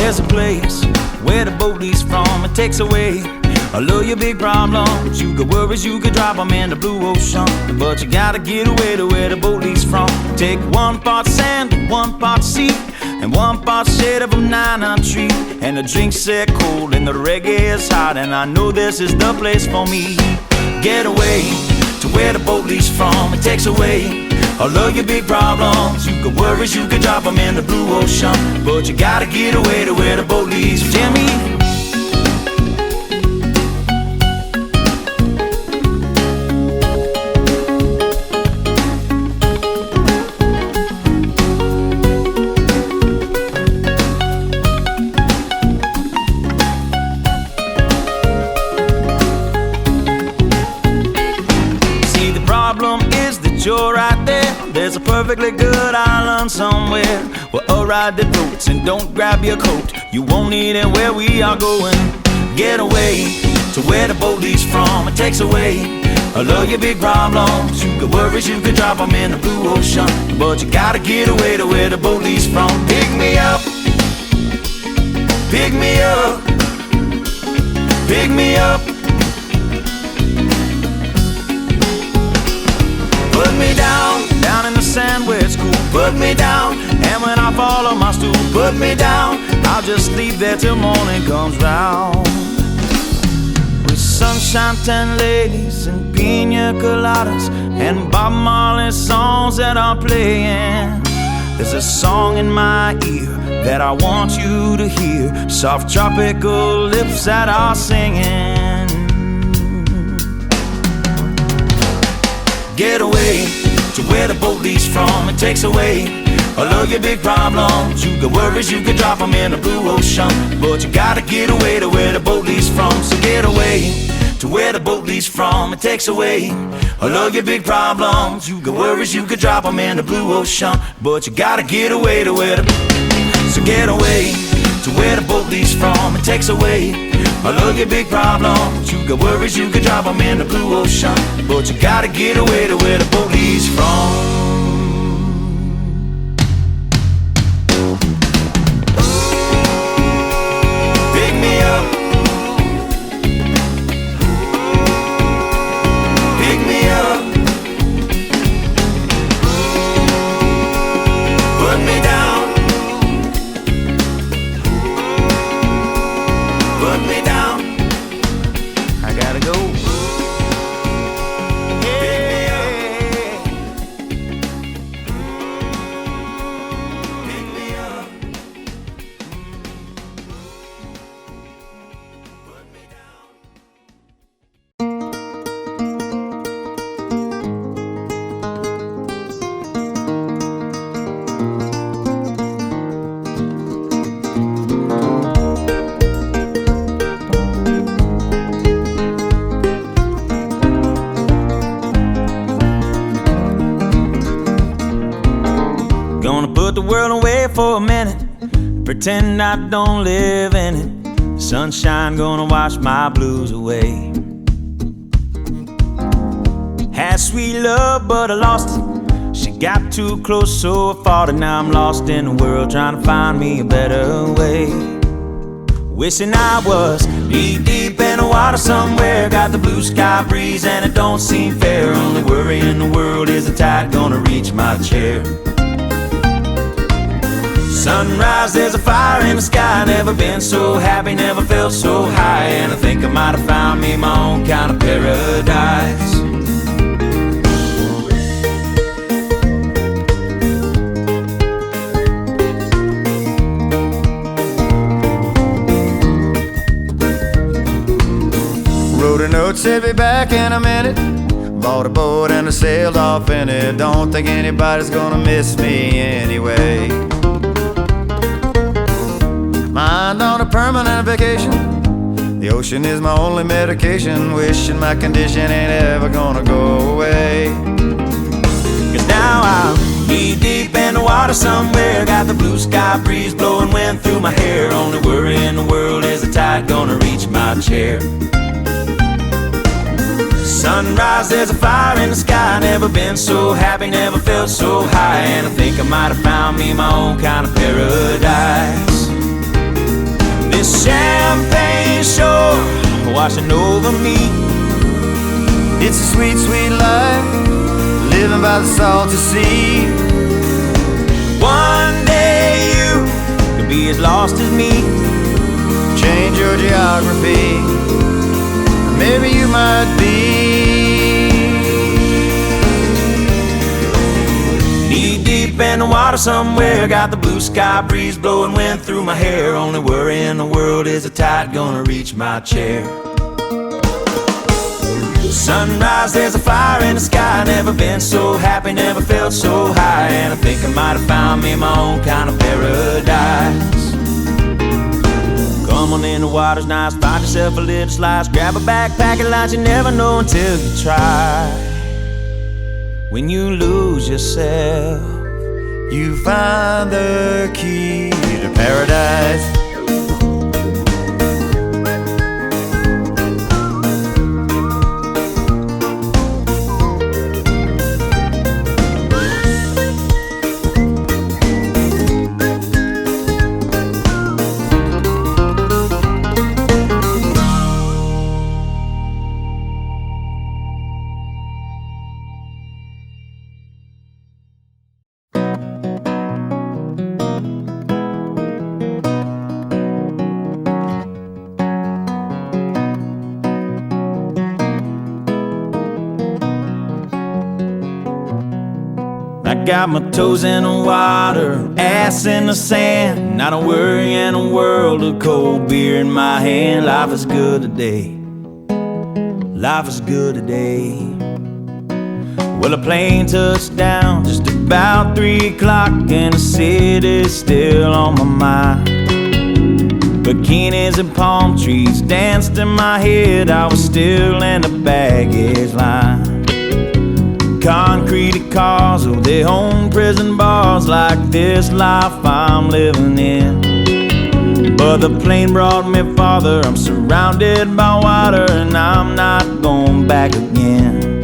There's a place where the boat leaves from. It takes away all of your big problems. You got worries, you could drop them in the blue ocean, but you gotta get away to where the boat leaves from. Take 1 part sand and 1 part sea, and 1 part shade of a 9 tree. And the drinks set cold and the reggae is hot, and I know this is the place for me. Get away to where the boat leaves from. It takes away all of your big problems. You got worries, you could drop them in the blue ocean, but you gotta get away to where the boat leaves. Jimmy, you're right there. There's a perfectly good island somewhere where a ride that floats, and don't grab your coat, you won't need it where we are going. Get away to where the boat leaves from. It takes away all of your big problems. You got worries, you could drop them in the blue ocean, but you gotta get away to where the boat leaves from. Pick me up, pick me up, pick me up. Put me down, down in the sand where it's cool. Put me down, and when I fall on my stool, put me down. I'll just leave there till morning comes round. With sunshine, 10 ladies, and pina coladas, and Bob Marley songs that are playing. There's a song in my ear that I want you to hear. Soft tropical lips that are singing. Get away to where the boat leaves from. It takes away all of your big problems. You got worries, you could drop them in the blue ocean, but you gotta get away to where the boat leaves from. So get away to where the boat leaves from. It takes away all of your big problems. You got worries, you could drop them in the blue ocean, but you gotta get away to where the... So get away to where the boat leaves from. It takes away all of your big problems. You got worries, you could drop them in the blue ocean, but you gotta get away to where the boat leaves from. Pick me up, pick me up, put me down, put me down. I gotta go. Gonna put the world away for a minute, pretend I don't live in it. Sunshine gonna wash my blues away. Had sweet love, but I lost it. She got too close, so I fought it. Now I'm lost in the world, trying to find me a better way. Wishing I was knee deep in the water somewhere. Got the blue sky breeze and it don't seem fair. Only worry in the world is the tide gonna reach my chair. Sunrise, there's a fire in the sky. Never been so happy, never felt so high. And I think I might have found me my own kind of paradise. Wrote a note, said be back in a minute. Bought a boat and I sailed off in it. Don't think anybody's gonna miss me anyway. Mind on a permanent vacation. The ocean is my only medication. Wishing my condition ain't ever gonna go away. Cause now I'm knee deep in the water somewhere. Got the blue sky breeze blowing wind through my hair. Only worry in the world is the tide gonna reach my chair. Sunrise, there's a fire in the sky. Never been so happy, never felt so high. And I think I might have found me my own kind of paradise. washing over me. It's a sweet, sweet life, living by the salty sea. One day you could be as lost as me. Change your geography, maybe you might be knee deep in the water somewhere. Got the blue sky breeze blowing wind through my hair. Only worry in the world is the tide gonna reach my chair. Sunrise, there's a fire in the sky. Never been so happy, never felt so high. And I think I might have found me my own kind of paradise. Come on in, the water's nice. Find yourself a little slice. Grab a backpack and lunch. You never know until you try. When you lose yourself, you find the key to paradise. got my toes in the water, ass in the sand. Not a worry in a world of cold beer in my hand. Life is good today. Life is good today. Well, a plane touched down just about 3 o'clock, and the city's still on my mind. Bikinis and palm trees danced in my head. I was still in the baggage line. Concrete cars, oh, they own prison bars. Like this life I'm living in. But the plane brought me farther. I'm surrounded by water, and I'm not going back again.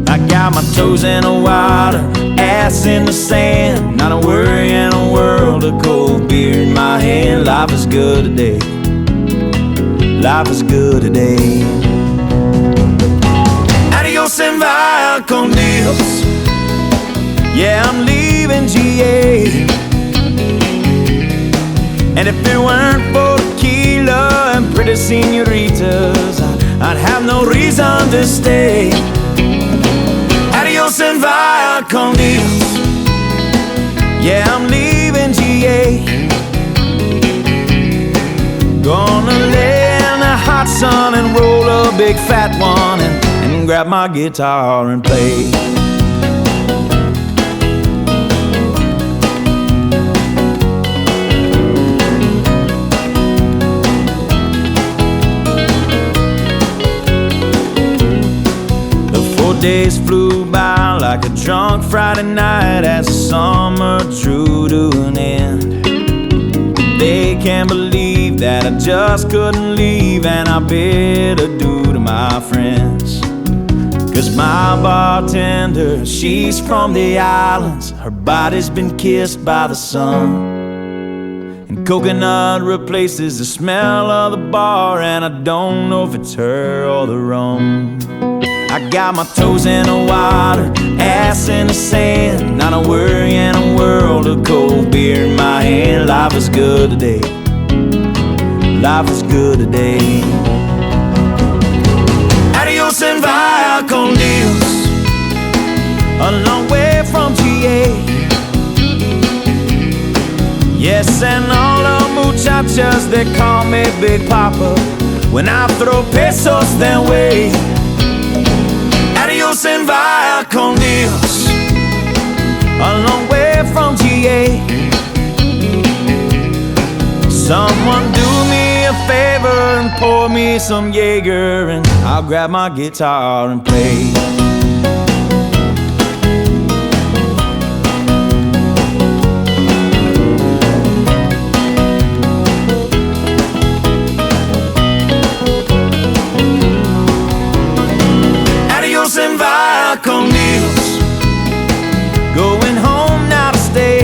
I got my toes in the water, ass in the sand. Not a worry in a world of cold beer in my hand. Life is good today. Life is good today. Adios and via con Dios. Yeah, I'm leaving GA. And if it weren't for tequila and pretty senoritas, I'd have no reason to stay. Adios and via con Dios. Yeah, I'm leaving GA. Gonna lay in the hot sun and roll a big fat one, and grab my guitar and play. Days flew by like a drunk Friday night as the summer drew to an end. They can't believe that I just couldn't leave, and I bid adieu to my friends. 'Cause my bartender, she's from the islands. Her body's been kissed by the sun, and coconut replaces the smell of the bar, and I don't know if it's her or the rum. I got my toes in the water, ass in the sand. Not a worry in a world of cold beer in my hand. Life is good today. Life is good today. Adios and via con Dios. A long way from GA. Yes, and all the muchachas, they call me Big Papa when I throw pesos their way. Adios and via con Dios. A long way from GA. Someone do me a favor and pour me some Jaeger, and I'll grab my guitar and play. And via con Dios. Going home now to stay.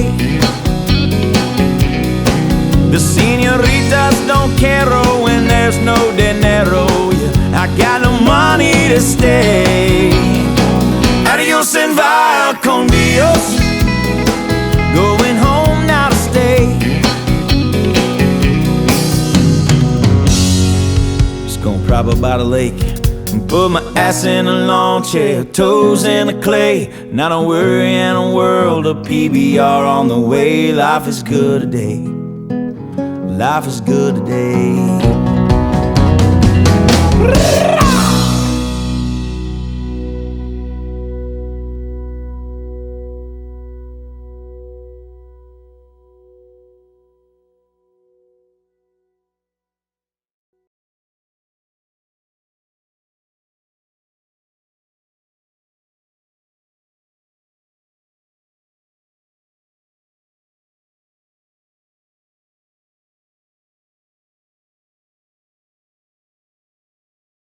The senoritas don't care when there's no dinero. You I got no money to stay. Adios and via con Dios. Going home now to stay. Just gonna prop up by the lake and put my ass in a lawn chair, toes in the clay. Not a worry in a world of PBR on the way. Life is good today. Life is good today.